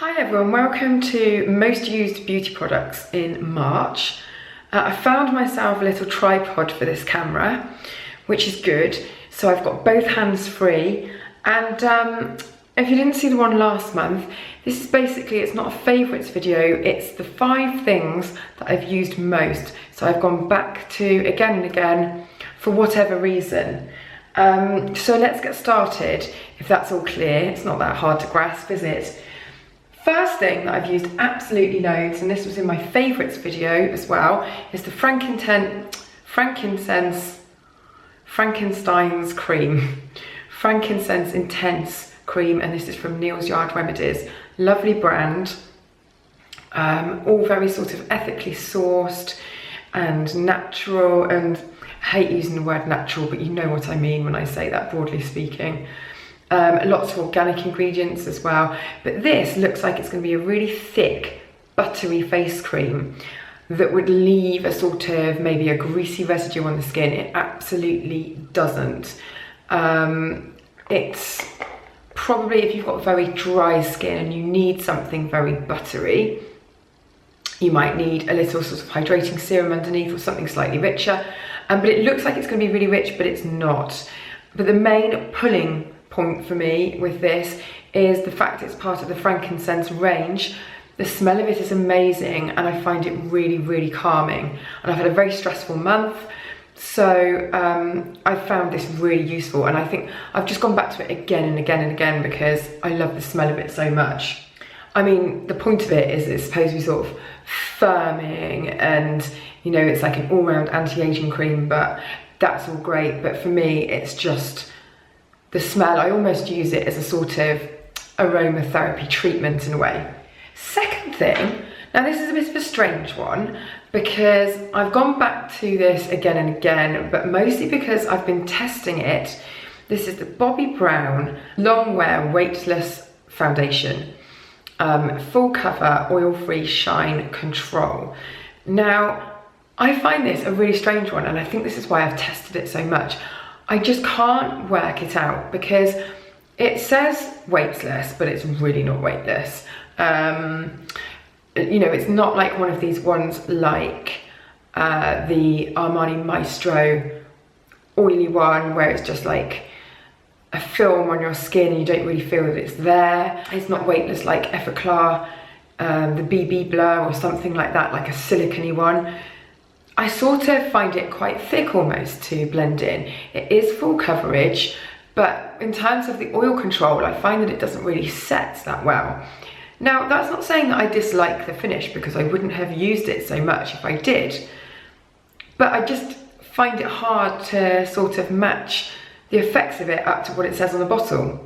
Hi everyone, welcome to most used beauty products in March. I found myself a little tripod for this camera, which is good. So I've got both hands free, and if you didn't see the one last month, this is basically, it's not a favourites video, it's the 5 things that I've used most. So I've gone back to again and again for whatever reason. So let's get started, if that's all clear. It's not that hard to grasp, is it? First thing that I've used absolutely loads, and this was in my favourites video as well, is the Frankincense Intense Cream, and this is from Neals Yard Remedies. Lovely brand, all very sort of ethically sourced and natural, and I hate using the word natural, but you know what I mean when I say that, broadly speaking. Lots of organic ingredients as well, but this looks like it's going to be a really thick, buttery face cream that would leave a sort of maybe a greasy residue on the skin. It absolutely doesn't. It's probably, if you've got very dry skin and you need something very buttery, you might need a little sort of hydrating serum underneath or something slightly richer. But it looks like it's going to be really rich, but it's not. But the main pulling point for me with this is the fact it's part of the frankincense range. The smell of it is amazing, and I find it really, really calming. And I've had a very stressful month, so I found this really useful, and I think I've just gone back to it again and again and again because I love the smell of it so much. I mean, the point of it is it's supposed to be sort of firming, and you know, it's like an all-round anti-aging cream, but that's all great. But for me, it's just the smell. I almost use it as a sort of aromatherapy treatment in a way. Second thing, now this is a bit of a strange one because I've gone back to this again and again, but mostly because I've been testing it. This is the Bobbi Brown Long Wear Weightless Foundation. Full cover, oil-free shine control. Now, I find this a really strange one, and I think this is why I've tested it so much. I just can't work it out because it says weightless, but it's really not weightless. You know, it's not like one of these ones like the Armani Maestro oily one where it's just like a film on your skin and you don't really feel that it's there. It's not weightless like Effaclar, the BB Blur or something like that, like a silicone-y one. I sort of find it quite thick almost to blend in. It is full coverage, but in terms of the oil control, I find that it doesn't really set that well. Now, that's not saying that I dislike the finish, because I wouldn't have used it so much if I did, but I just find it hard to sort of match the effects of it up to what it says on the bottle.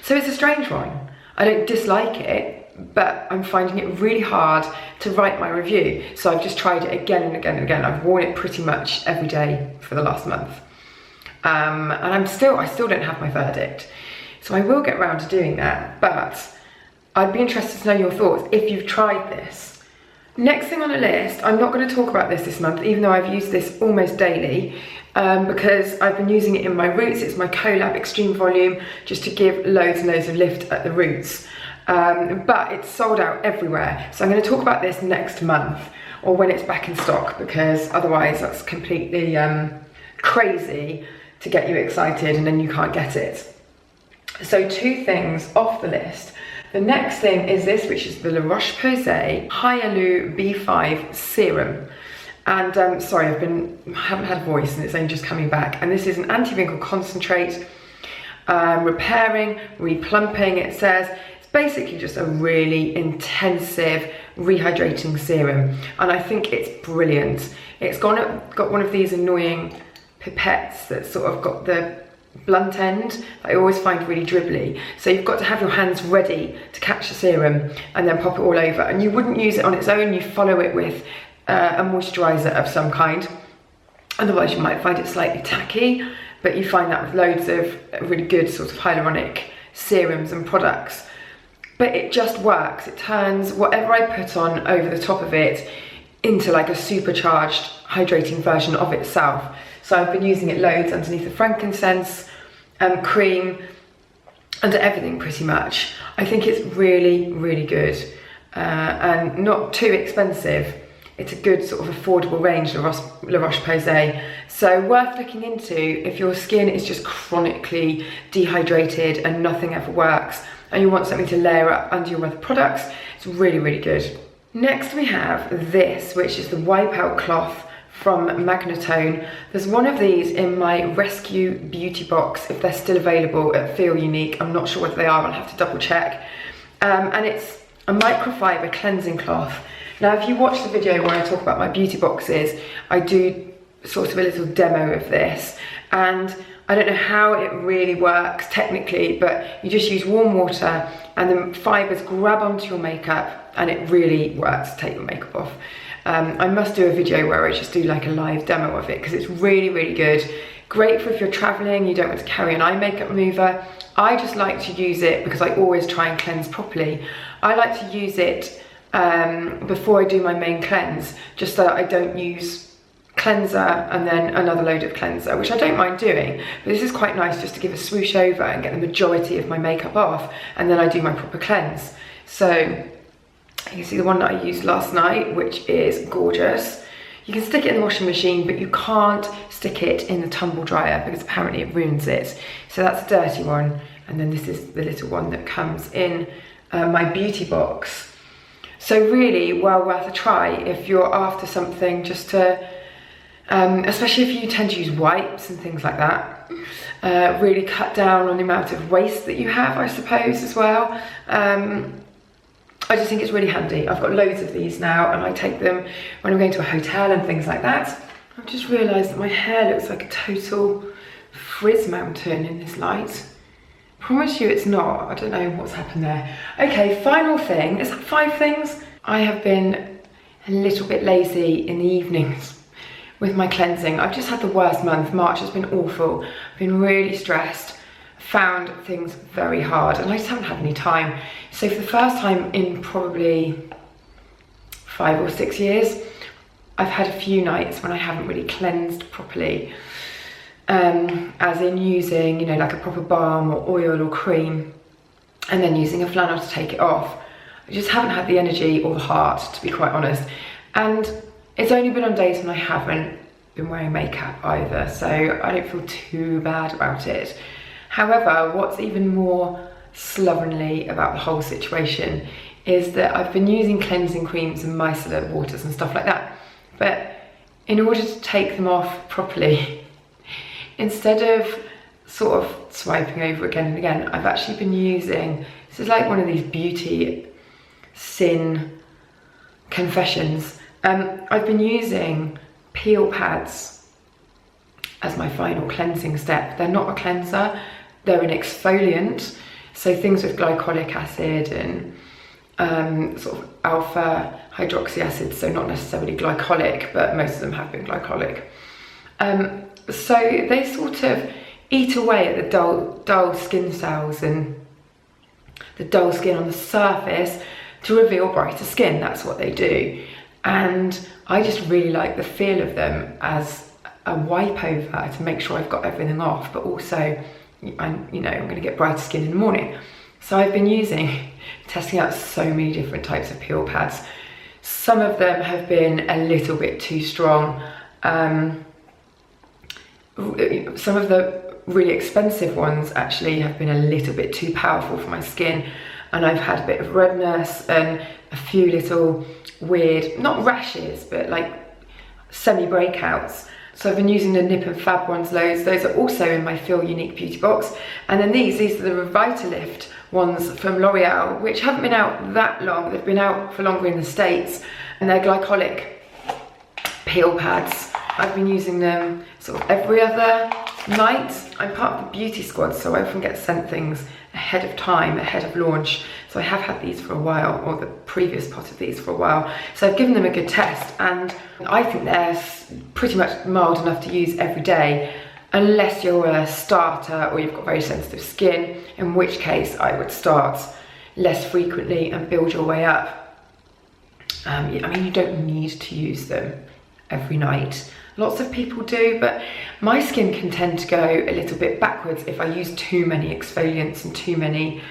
So it's a strange one. I don't dislike it, but I'm finding it really hard to write my review. So I've just tried it again and again and again. I've worn it pretty much every day for the last month. And I still don't have my verdict. So I will get around to doing that, but I'd be interested to know your thoughts if you've tried this. Next thing on the list, I'm not going to talk about this month, even though I've used this almost daily, because I've been using it in my roots. It's my Collab Extreme Volume, just to give loads and loads of lift at the roots. But it's sold out everywhere. So I'm going to talk about this next month, or when it's back in stock, because otherwise that's completely crazy to get you excited and then you can't get it. So 2 things off the list. The next thing is this, which is the Roche Posay Hyaluronic B5 Serum. And sorry, I haven't had a voice and it's only just coming back. And this is an anti-wrinkle concentrate, repairing, replumping, it says. It's basically just a really intensive rehydrating serum. And I think it's brilliant. It's got one of these annoying pipettes that's sort of got the blunt end that I always find really dribbly. So you've got to have your hands ready to catch the serum and then pop it all over. And you wouldn't use it on its own, you follow it with a moisturiser of some kind. Otherwise you might find it slightly tacky, but you find that with loads of really good sort of hyaluronic serums and products. But it just works. It turns whatever I put on over the top of it into like a supercharged hydrating version of itself. So I've been using it loads underneath the frankincense cream, under everything pretty much. I think it's really, really good and not too expensive. It's a good sort of affordable range, La Roche Posay. So worth looking into if your skin is just chronically dehydrated and nothing ever works and you want something to layer up under your other products. It's really, really good. Next we have this, which is the Wipe Out Cloth from Magnatone. There's one of these in my Rescue Beauty box, if they're still available at Feel Unique. I'm not sure whether they are, I'll have to double check. And it's a microfiber cleansing cloth. Now, if you watch the video where I talk about my beauty boxes, I do sort of a little demo of this. And I don't know how it really works technically, but you just use warm water and the fibers grab onto your makeup and it really works to take your makeup off. I must do a video where I just do like a live demo of it because it's really, really good. Great for if you're traveling, you don't want to carry an eye makeup remover. I just like to use it because I always try and cleanse properly. I like to use it before I do my main cleanse, just so that I don't use cleanser and then another load of cleanser, which I don't mind doing, but this is quite nice just to give a swoosh over and get the majority of my makeup off, and then I do my proper cleanse. So you can see the one that I used last night, which is gorgeous. You can stick it in the washing machine, but you can't stick it in the tumble dryer because apparently it ruins it. So that's a dirty one. And then this is the little one that comes in my beauty box. So really well worth a try if you're after something just to, especially if you tend to use wipes and things like that, really cut down on the amount of waste that you have, I suppose, as well. I just think it's really handy. I've got loads of these now and I take them when I'm going to a hotel and things like that. I've just realised that my hair looks like a total frizz mountain in this light. Promise you it's not. I don't know what's happened there. Okay, final thing. Is that 5 things? I have been a little bit lazy in the evenings with my cleansing. I've just had the worst month. March has been awful. I've been really stressed. Found things very hard and I just haven't had any time. So for the first time in probably 5 or 6 years, I've had a few nights when I haven't really cleansed properly, as in using, you know, like a proper balm or oil or cream and then using a flannel to take it off. I just haven't had the energy or the heart, to be quite honest. And it's only been on days when I haven't been wearing makeup either, so I don't feel too bad about it. However, what's even more slovenly about the whole situation is that I've been using cleansing creams and micellar waters and stuff like that, but in order to take them off properly, instead of sort of swiping over again and again, I've actually been using, this is like one of these beauty sin confessions, I've been using peel pads as my final cleansing step. They're not a cleanser, they're an exfoliant. So things with glycolic acid and sort of alpha hydroxy acid, so not necessarily glycolic, but most of them have been glycolic. So they sort of eat away at the dull skin cells and the dull skin on the surface to reveal brighter skin. That's what they do. And I just really like the feel of them as a wipe over to make sure I've got everything off, but also I'm going to get brighter skin in the morning. So I've been testing out so many different types of peel pads. Some of them have been a little bit too strong. Some of the really expensive ones actually have been a little bit too powerful for my skin, and I've had a bit of redness and a few little weird, not rashes, but like semi-breakouts. So I've been using the Nip and Fab ones loads. Those are also in my Feel Unique beauty box. And then these are the Revitalift ones from L'Oreal, which haven't been out that long. They've been out for longer in the States, and they're glycolic peel pads. I've been using them sort of every other night. I'm part of the beauty squad, so I often get sent things ahead of time, ahead of launch. So I have had these for a while, or the previous pot of these for a while. So I've given them a good test, and I think they're pretty much mild enough to use every day, unless you're a starter or you've got very sensitive skin, in which case I would start less frequently and build your way up. I mean, you don't need to use them every night. Lots of people do, but my skin can tend to go a little bit back backwards if I use too many exfoliants and too many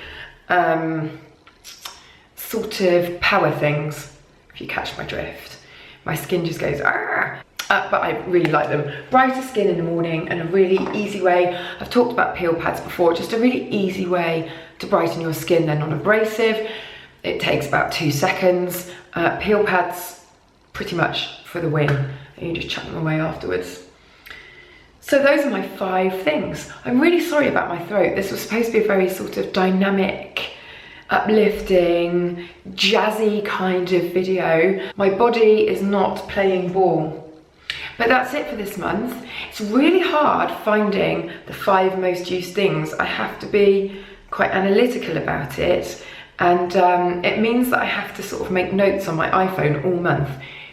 sort of power things, if you catch my drift. My skin just goes, "Argh!" But I really like them. Brighter skin in the morning, and a really easy way. I've talked about peel pads before, just a really easy way to brighten your skin. They're non-abrasive. It takes about 2 seconds. Peel pads, pretty much for the win. And you just chuck them away afterwards. So those are my 5 things. I'm really sorry about my throat. This was supposed to be a very sort of dynamic, uplifting, jazzy kind of video. My body is not playing ball. But that's it for this month. It's really hard finding the 5 most used things. I have to be quite analytical about it. And it means that I have to sort of make notes on my iPhone all month,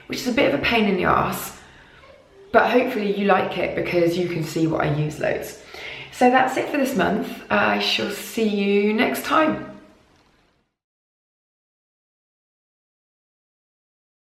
which is a bit of a pain in the arse. But hopefully you like it because you can see what I use loads. So that's it for this month. I shall see you next time.